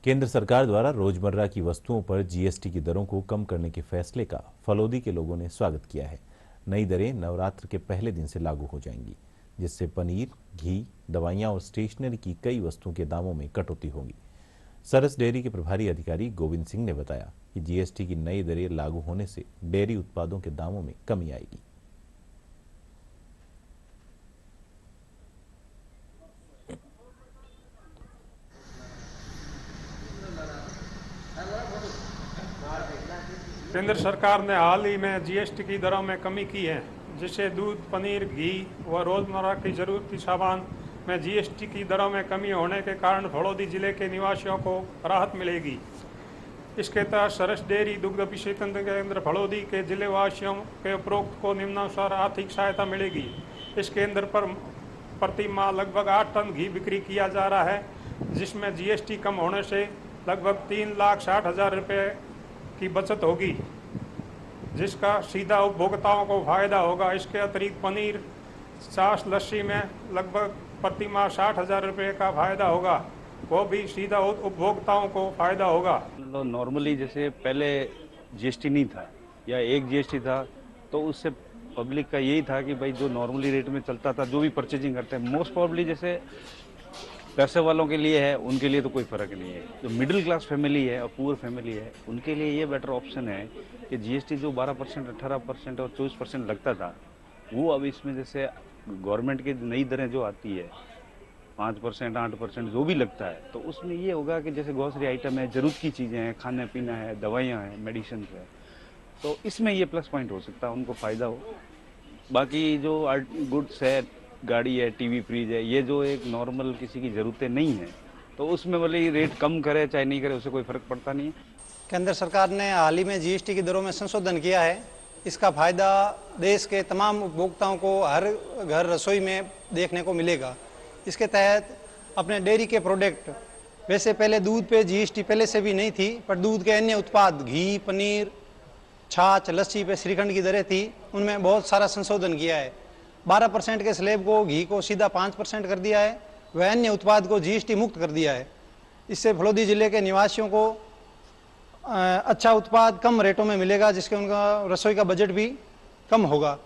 केंद्र सरकार द्वारा रोजमर्रा की वस्तुओं पर जीएसटी की दरों को कम करने के फैसले का फलोदी के लोगों ने स्वागत किया है। नई दरें नवरात्र के पहले दिन से लागू हो जाएंगी, जिससे पनीर, घी, दवाइयां और स्टेशनरी की कई वस्तुओं के दामों में कटौती होगी। सरस डेयरी के प्रभारी अधिकारी गोविंद सिंह ने बताया कि जीएसटी की नई दरें लागू होने से डेयरी उत्पादों के दामों में कमी आएगी। केंद्र सरकार ने हाल ही में जीएसटी की दरों में कमी की है, जिससे दूध, पनीर, घी व रोजमर्रा की जरूरती सामान में जीएसटी की दरों में कमी होने के कारण फलोदी जिले के निवासियों को राहत मिलेगी। इसके तहत सरस डेयरी दुग्ध विशेषण केंद्र फलोदी के जिले वासियों के उपरोक्त को निम्नानुसार आर्थिक सहायता मिलेगी। इस केंद्र पर प्रति माह लगभग 8 टन घी बिक्री किया जा रहा है, जिसमें जीएसटी कम होने से लगभग 3,60,000 रुपये की बचत होगी, जिसका सीधा उपभोक्ताओं को फायदा होगा। इसके अतिरिक्त पनीर, छाछ, लस्सी में लगभग प्रति माह 60,000 रुपये का फायदा होगा, वो भी सीधा उपभोक्ताओं को फायदा होगा। नॉर्मली जैसे पहले जीएसटी नहीं था या एक जीएसटी था, तो उससे पब्लिक का यही था कि भाई जो नॉर्मली रेट में चलता था, जो भी परचेजिंग करते हैं, मोस्ट प्रॉब्ली जैसे पैसे वालों के लिए है, उनके लिए तो कोई फ़र्क नहीं है। जो मिडिल क्लास फैमिली है और पुअर फैमिली है, उनके लिए ये बेटर ऑप्शन है कि जीएसटी जो 12%, 18% और 24% लगता था, वो अब इसमें जैसे गवर्नमेंट की नई दरें जो आती है 5%, 8% जो भी लगता है, तो उसमें ये होगा कि जैसे ग्रोसरी आइटम है, ज़रूरत की चीज़ें हैं, खाना पीना है, दवाइयाँ हैं, मेडिसिन है, तो इसमें ये प्लस पॉइंट हो सकता है, उनको फ़ायदा हो। बाकी जो गुड्स है, गाड़ी है, टीवी, फ्रिज है, ये जो एक नॉर्मल किसी की ज़रूरतें नहीं है, तो उसमें भले रेट कम करे चाहे नहीं करे, उससे कोई फ़र्क पड़ता नहीं है। केंद्र सरकार ने हाल ही में जीएसटी की दरों में संशोधन किया है। इसका फायदा देश के तमाम उपभोक्ताओं को हर घर रसोई में देखने को मिलेगा। इसके तहत अपने डेयरी के प्रोडक्ट, वैसे पहले दूध पे जीएसटी पहले से भी नहीं थी, पर दूध के अन्य उत्पाद, घी, पनीर, छाछ, लस्सी पे श्रीखंड की दरें थी, उनमें बहुत सारा संशोधन किया है। 12% के स्लैब को, घी को सीधा 5% कर दिया है, वह अन्य उत्पाद को जीएसटी मुक्त कर दिया है। इससे फलोदी जिले के निवासियों को अच्छा उत्पाद कम रेटों में मिलेगा, जिसके उनका रसोई का बजट भी कम होगा।